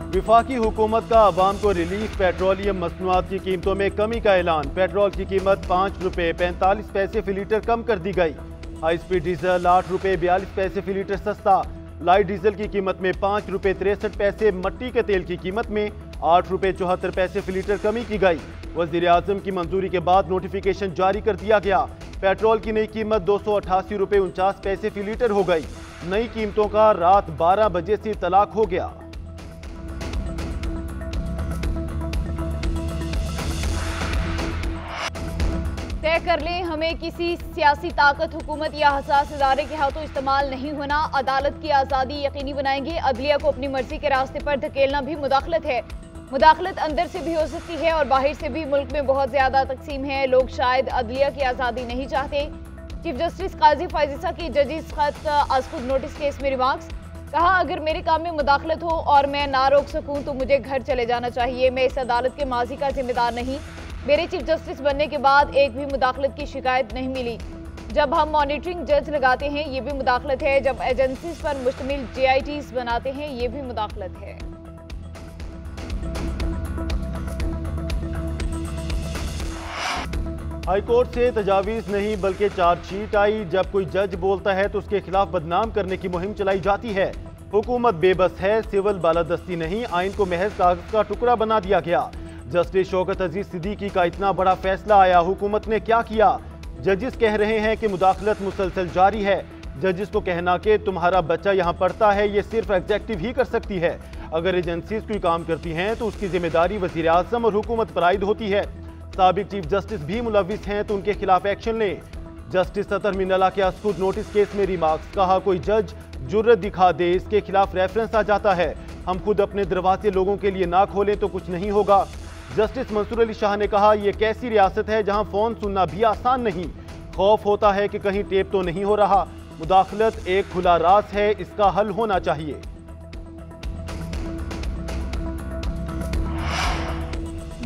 विफाकी हुकूमत का अवाम को रिलीफ, पेट्रोलियम मसनूआत की कीमतों में कमी का ऐलान। पेट्रोल की कीमत 5 रुपये 45 पैसे फी लीटर कम कर दी गई। हाई स्पीड डीजल 8 रुपये 42 पैसे फी लीटर सस्ता। लाइट डीजल की कीमत में 5 रुपये 63 पैसे, मट्टी के तेल की कीमत में 8 रुपये 74 पैसे फी लीटर कमी की गई। वज़ीर आज़म की मंजूरी के बाद नोटिफिकेशन जारी कर दिया गया। पेट्रोल की नई कीमत 288 रुपये 49 पैसे फी लीटर हो गई। नई कीमतों का रात 12 बजे से तलाक हो गया। तय कर लें, हमें किसी सियासी ताकत, हुकूमत या हसास इदारे के हाथों इस्तेमाल नहीं होना। अदालत की आज़ादी यकीनी बनाएंगे। अदलिया को अपनी मर्जी के रास्ते पर धकेलना भी मुदाखलत है। मुदाखलत अंदर से भी हो सकती है और बाहर से भी। मुल्क में बहुत ज्यादा तकसीम है। लोग शायद अदलिया की आज़ादी नहीं चाहते। चीफ जस्टिस काजी फायजिसा की जजिस खत आजखुद नोटिस केस में रिमार्क्स। कहा, अगर मेरे काम में मुदाखलत हो और मैं ना रोक सकूं तो मुझे घर चले जाना चाहिए। मैं इस अदालत के माजी का जिम्मेदार नहीं। मेरे चीफ जस्टिस बनने के बाद एक भी मुदाखलत की शिकायत नहीं मिली। जब हम मॉनिटरिंग जज लगाते हैं ये भी मुदाखलत है। जब एजेंसीज पर मुश्तमिल JITs बनाते हैं ये भी मुदाखलत है। हाईकोर्ट से तजावीज़ नहीं बल्कि चार्जशीट आई। जब कोई जज बोलता है तो उसके खिलाफ बदनाम करने की मुहिम चलाई जाती है। हुकूमत बेबस है, सिविल बालादस्ती नहीं। आइन को महज कागज का टुकड़ा बना दिया गया। जस्टिस शौकत अजीज सिद्दीकी का इतना बड़ा फैसला आया, हुकूमत ने क्या किया? जजिस कह रहे हैं कि मुदाखलत मुसलसल जारी है। जजिस को कहना कि तुम्हारा बच्चा यहाँ पढ़ता है ये सिर्फ एग्जेक्टिव ही कर सकती है। अगर एजेंसीज कोई काम करती हैं तो उसकी जिम्मेदारी वज़ीर आज़म और हुकूमत पर आयद होती है। साबिक चीफ जस्टिस भी मुलविस हैं तो उनके खिलाफ एक्शन लें। जस्टिस सतर मिनला के आजखुद नोटिस केस में रिमार्क्स। कहा, कोई जज जुर्रत दिखा दे इसके खिलाफ रेफरेंस आ जाता है। हम खुद अपने दरवाजे लोगों के लिए ना खोलें तो कुछ नहीं होगा। जस्टिस मंसूर अली शाह ने कहा, यह कैसी रियासत है जहां फोन सुनना भी आसान नहीं। खौफ होता है कि कहीं टेप तो नहीं हो रहा। मुदाखलत एक खुला राज है, इसका हल होना चाहिए।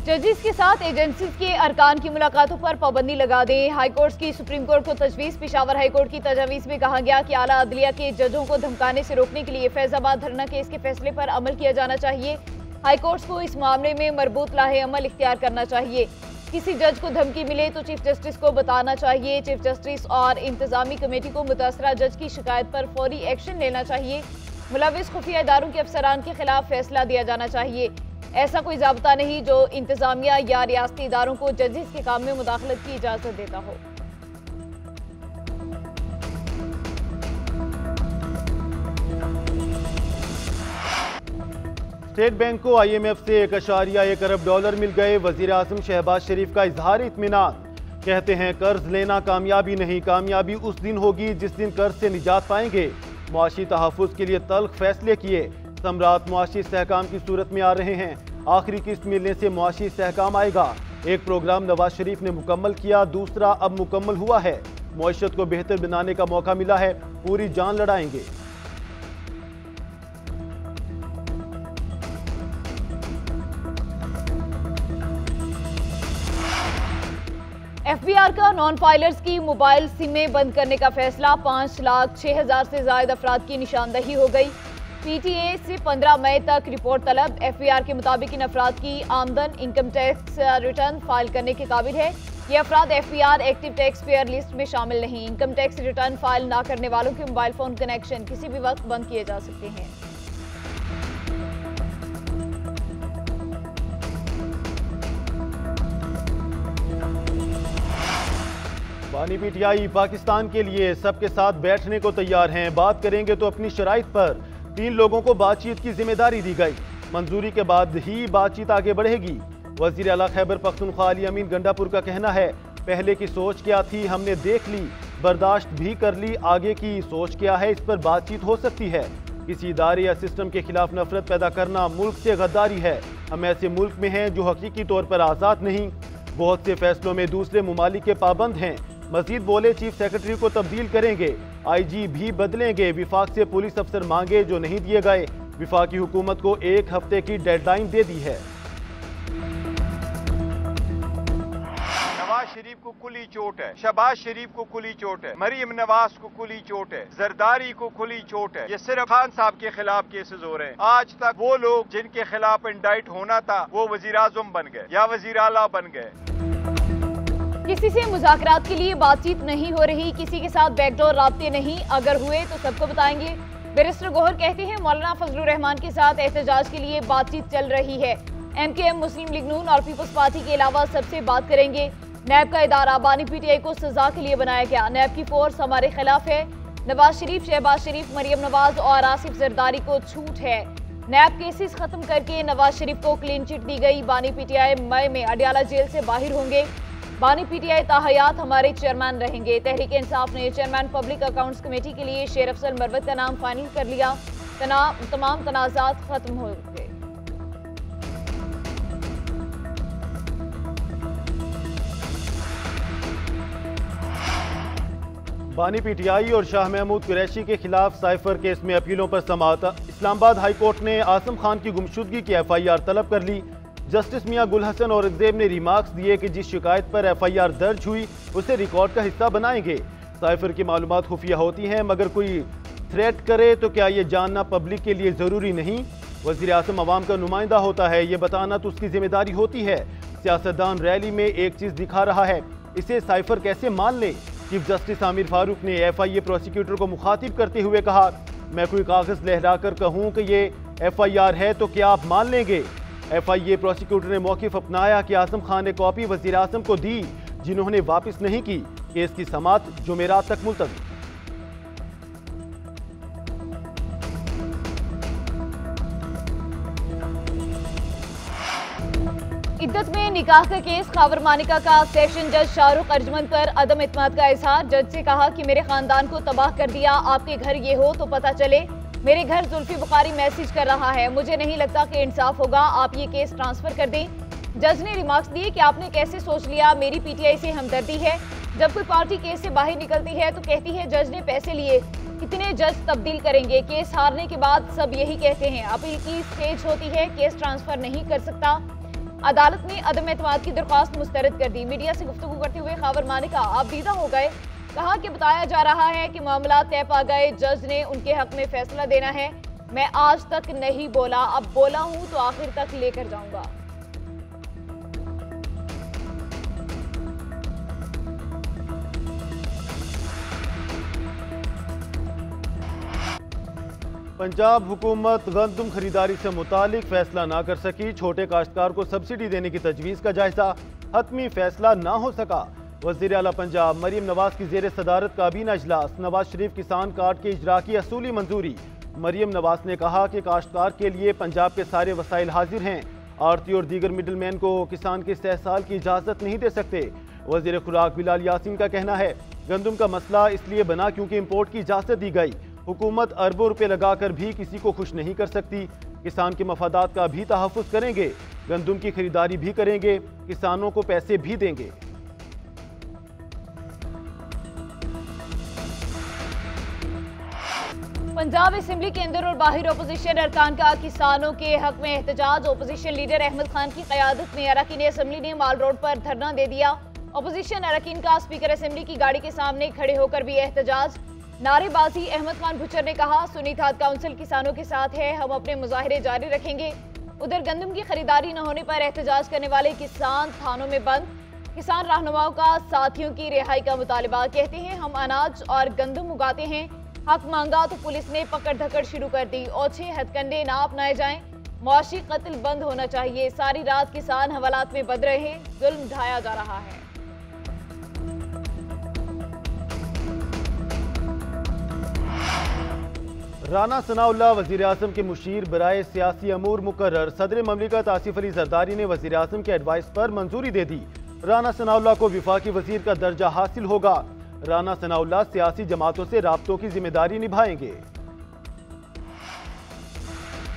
जजिस के साथ एजेंसीज के अरकान की मुलाकातों पर पाबंदी लगा दें। हाईकोर्ट की सुप्रीम कोर्ट को तजवीज़। पेशावर हाईकोर्ट की तजावीज़ में कहा गया कि आला अदलिया के जजों को धमकाने से रोकने के लिए फैजाबाद धरना केस के फैसले पर अमल किया जाना चाहिए। हाईकोर्ट को इस मामले में मरबूत लाहे अमल इख्तियार करना चाहिए। किसी जज को धमकी मिले तो चीफ जस्टिस को बताना चाहिए। चीफ जस्टिस और इंतजामी कमेटी को मुतासरा जज की शिकायत पर फौरी एक्शन लेना चाहिए। मुलविस खुफिया इदारों के अफसरान के खिलाफ फैसला दिया जाना चाहिए। ऐसा कोई ज़ाब्ता नहीं जो इंतजामिया या रियासती इदारों को जजिस के काम में मुदाखलत की इजाज़त देता हो। स्टेट बैंक को IMF से 1.1 अरब डॉलर मिल गए। वजीर आज़म शहबाज शरीफ का इजहार इत्मीनान। कहते हैं, कर्ज लेना कामयाबी नहीं, कामयाबी उस दिन होगी जिस दिन कर्ज से निजात पाएंगे। मुआशी तहफ़्फ़ुज़ के लिए तल्ख फैसले किए। समरात मुआशी इस्तेहकाम की सूरत में आ रहे हैं। आखिरी किस्त मिलने से मुआशी इस्तेहकाम आएगा। एक प्रोग्राम नवाज शरीफ ने मुकम्मल किया, दूसरा अब मुकम्मल हुआ है। मुआशरत को बेहतर बनाने का मौका मिला है, पूरी जान लड़ाएंगे। FBR का नॉन फाइलर्स की मोबाइल सिमें बंद करने का फैसला। 5,06,000 से ज्यादा अफराद की निशानदही हो गई। PTA से 15 मई तक रिपोर्ट तलब। FBR के मुताबिक इन अफराद की आमदन इनकम टैक्स रिटर्न फाइल करने के काबिल है। ये अफराद FBR active tax payer list में शामिल नहीं। इनकम टैक्स रिटर्न फाइल ना करने वालों के मोबाइल फोन कनेक्शन किसी भी वक्त बंद किए जा सकते हैं। बानी PTI पाकिस्तान के लिए सबके साथ बैठने को तैयार हैं। बात करेंगे तो अपनी शराइत पर। 3 लोगों को बातचीत की जिम्मेदारी दी गई। मंजूरी के बाद ही बातचीत आगे बढ़ेगी। वजीर आला खैबर पख्तूनख्वा अली अमीन गंडापुर का कहना है, पहले की सोच क्या थी हमने देख ली, बर्दाश्त भी कर ली, आगे की सोच क्या है इस पर बातचीत हो सकती है। किसी इदारे या सिस्टम के खिलाफ नफरत पैदा करना मुल्क से गद्दारी है। हम ऐसे मुल्क में हैं जो हकीकी तौर पर आज़ाद नहीं, बहुत से फैसलों में दूसरे ममालिक के पाबंद हैं। मजीद बोले, चीफ सेक्रेटरी को तब्दील करेंगे, IG भी बदलेंगे। विफाक से पुलिस अफसर मांगे जो नहीं दिए गए। विफाकी हुकूमत को 1 हफ्ते की डेडलाइन दे दी है। नवाज शरीफ को खुली चोट है, शहबाज शरीफ को खुली चोट है, मरियम नवाज को खुली चोट है, जरदारी को खुली चोट है। ये सिर्फ खान साहब के खिलाफ केसेस हो रहे हैं। आज तक वो लोग जिनके खिलाफ इंडाइट होना था वो वजीर आजम बन गए या वजीर आला बन गए। किसी से मुज़ाकरात के लिए बातचीत नहीं हो रही, किसी के साथ बैकडोर राब्ते नहीं, अगर हुए तो सबको बताएंगे। बैरिस्टर गौहर कहते हैं मौलाना फजलुर रहमान के साथ एहतजाज के लिए बातचीत चल रही है। MKM, मुस्लिम लीग नून और पीपल्स पार्टी के अलावा सबसे बात करेंगे। नैब का इदारा बानी PTI को सजा के लिए बनाया गया। नैब की फोर्स हमारे खिलाफ है। नवाज शरीफ, शहबाज शरीफ, मरियम नवाज और आसिफ जरदारी को छूट है। नैब केसेस खत्म करके नवाज शरीफ को क्लीन चिट दी गई। बानी PTI मई में अडियाला जेल से बाहर होंगे। बानी PTI ताहयात हमारे चेयरमैन रहेंगे। तहरीक इंसाफ ने चेयरमैन पब्लिक अकाउंट्स कमेटी के लिए शेर अफजल मरवत का नाम फाइनल कर लिया। तमाम तनाज़ात खत्म हो गए। बानी PTI और शाह महमूद कुरैशी के खिलाफ साइफर केस में अपीलों पर समाअत। इस्लामाबाद हाई कोर्ट ने आसम खान की गुमशुदगी की FIR तलब कर ली। जस्टिस मियां गुल हसन और औरंगजेब ने रिमार्क्स दिए कि जिस शिकायत पर FIR दर्ज हुई उसे रिकॉर्ड का हिस्सा बनाएंगे। साइफर की मालूमात खुफिया होती हैं, मगर कोई थ्रेट करे तो क्या ये जानना पब्लिक के लिए ज़रूरी नहीं? वज़ीर आज़म अवाम का नुमाइंदा होता है, ये बताना तो उसकी जिम्मेदारी होती है। सियासतदान रैली में एक चीज़ दिखा रहा है, इसे साइफर कैसे मान ले? चीफ जस्टिस आमिर फारूक ने FIA प्रोसिक्यूटर को मुखातिब करते हुए कहा, मैं कोई कागज़ लहरा कर कहूँ कि ये FIR है तो क्या आप मान लेंगे? FIA प्रोसिक्यूटर ने मौक़िफ़ अपनाया कि आज़म खान ने कॉपी वज़ीर आज़म को दी, जिन्होंने वापस नहीं की। केस की समाअत जुमेरात तक मुलतवी। इद्दत में निकाह का केस, खावर मानिका का सेशन जज शाहरुख अर्जमन पर अदम इत्मीनान का इजहार। जज से कहा कि मेरे खानदान को तबाह कर दिया, आपके घर ये हो तो पता चले। मेरे घर जुल्फी बुखारी मैसेज कर रहा है, मुझे नहीं लगता कि इंसाफ होगा, आप ये केस ट्रांसफर कर दें। जज ने रिमार्क्स दिए कि आपने कैसे सोच लिया, मेरी PTI से हमदर्दी है। जब कोई पार्टी केस से बाहर निकलती है तो कहती है जज ने पैसे लिए। कितने जज तब्दील करेंगे? केस हारने के बाद सब यही कहते हैं। अपील की स्टेज होती है, केस ट्रांसफर नहीं कर सकता। अदालत ने अदम एतमाद की दरख्वास्त मुस्तरद कर दी। मीडिया से गुफ्तगू करते हुए खावर मानिका आबदीदा हो गए। कहा कि बताया जा रहा है कि मामला तय पा गए, जज ने उनके हक में फैसला देना है। मैं आज तक नहीं बोला, अब बोला हूं तो आखिर तक लेकर जाऊंगा। पंजाब हुकूमत गंदम खरीदारी से मुतालिक फैसला ना कर सकी। छोटे काश्तकार को सब्सिडी देने की तजवीज़ का जायजा, हतमी फैसला ना हो सका। वज़ीर आला पंजाब मरियम नवाज की ज़ेर सदारत काबीना इजलास। नवाज शरीफ किसान कार्ड के इजरा की असूली मंजूरी। मरियम नवाज ने कहा कि काश्तकार के लिए पंजाब के सारे वसाइल हाजिर हैं। आरती और दीगर मिडल मैन को किसान के इस्तेहसाल की इजाज़त नहीं दे सकते। वज़ीर खुराक बिलाल यासीन का कहना है, गंदम का मसला इसलिए बना क्योंकि इम्पोर्ट की इजाज़त दी गई। हुकूमत अरबों रुपए लगाकर भी किसी को खुश नहीं कर सकती। किसान के मफादात का भी तहफ़्फ़ुज़ करेंगे, गंदम की खरीदारी भी करेंगे, किसानों को पैसे भी देंगे। पंजाब असेंबली के अंदर और बाहर अपोजिशन अरकान का किसानों के हक में एहतजाज। अपोजिशन लीडर अहमद खान की क़यादत में अरकान असेंबली ने माल रोड पर धरना दे दिया। अपोजिशन अरकान का स्पीकर असेंबली की गाड़ी के सामने खड़े होकर भी एहतजाज, नारेबाजी। अहमद खान भुच्चर ने कहा, सुन्नी खाद काउंसिल किसानों के साथ है, हम अपने मुजाहरे जारी रखेंगे। उधर गंदम की खरीदारी न होने पर एहतजाज करने वाले किसान थानों में बंद। किसान रहनुमाओं का साथियों की रिहाई का मुतालबा। कहते हैं हम अनाज और गंदम उगाते हैं, हक मांगा तो पुलिस ने पकड़ धकड़ शुरू कर दी। ओछे हथकंडे ना अपनाए जाएं, मुआशी कत्ल बंद होना चाहिए। सारी रात किसान हवालात में बंद रहे, जुल्म ढाया जा रहा है। राना सनाउल्लाह वज़ीर आज़म के मुशीर बराए सियासी अमूर मुकर्रर। सदर ममलिकत आसिफ अली जरदारी ने वज़ीर आज़म के एडवाइस पर मंजूरी दे दी। राना सनाउल्लाह को विफाकी वज़ीर का दर्जा हासिल होगा। राना सनाउल्लाह सियासी जमातों से राब्तों की जिम्मेदारी निभाएंगे।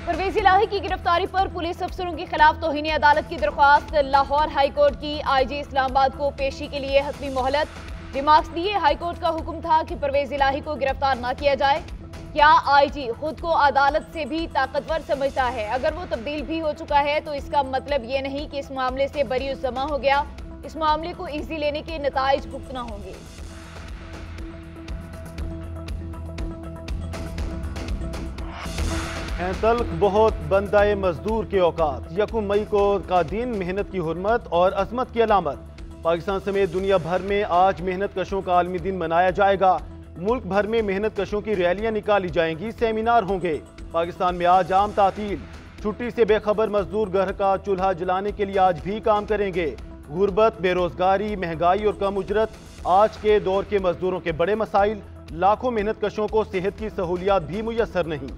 परवेज़ इलाही की गिरफ्तारी पर पुलिस अफसरों के खिलाफ तौहीन अदालत की दरख्वास्त। लाहौर हाईकोर्ट की IG इस्लामाबाद को पेशी के लिए हतमी मोहलत। रिमार्क्स दिए, हाईकोर्ट का हुक्म था कि परवेज़ इलाही को गिरफ्तार न किया जाए। क्या IG खुद को अदालत से भी ताकतवर समझता है? अगर वो तब्दील भी हो चुका है तो इसका मतलब ये नहीं कि इस मामले से बरी जमा हो गया। इस मामले को ईजी लेने के नताइज भुगतना होंगे। हैं तल्ख बहुत बंदाए मजदूर के औकात। 1 मई को का दिन मेहनत की हुर्मत और अजमत की अलामत। पाकिस्तान समेत दुनिया भर में आज मेहनत कशों का आलमी दिन मनाया जाएगा। मुल्क भर में मेहनत कशों की रैलियां निकाली जाएंगी, सेमिनार होंगे। पाकिस्तान में आज आम तातील। छुट्टी से बेखबर मजदूर घर का चूल्हा जलाने के लिए आज भी काम करेंगे। गुर्बत, बेरोजगारी, महंगाई और कम उजरत आज के दौर के मजदूरों के बड़े मसाइल। लाखों मेहनत कशों को सेहत की सहूलियात भी मुयस्सर नहीं।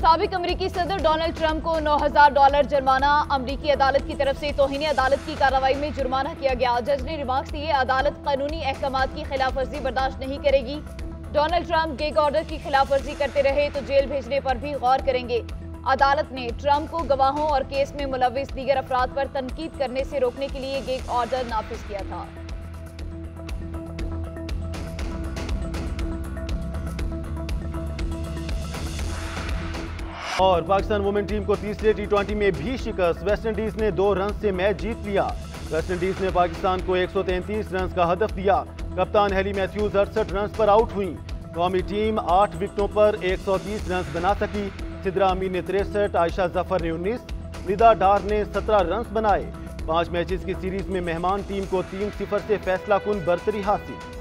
साबिक अमरीकी सदर डोनाल्ड ट्रंप को $9,000 जुर्माना। अमरीकी अदालत की तरफ से तौहीन अदालत की कार्रवाई में जुर्माना किया गया। जज ने रिमार्क्स दिए, अदालत कानूनी अहकामात की खिलाफ वर्जी बर्दाश्त नहीं करेगी। डोनाल्ड ट्रंप गेग ऑर्डर की खिलाफ वर्जी करते रहे तो जेल भेजने पर भी गौर करेंगे। अदालत ने ट्रंप को गवाहों और केस में मुलविस दीगर अफराद पर तनकीद करने से रोकने के लिए गेग ऑर्डर नाफिज किया था। और पाकिस्तान वुमेन टीम को तीसरे T20 में भी शिकस्त। वेस्टइंडीज ने 2 रन से मैच जीत लिया। वेस्टइंडीज ने पाकिस्तान को 133 रन का हदफ दिया। कप्तान हेली मैथ्यूज 68 रन पर आउट हुई। कौमी टीम 8 विकेटों पर 130 रन बना सकी। सिद्रा अमीन ने 63, आयशा जफर ने 19, निदा डार ने 17 रन बनाए। 5 मैचेस की सीरीज में मेहमान टीम को 3-0 से फैसला कुन बरतरी हासिल।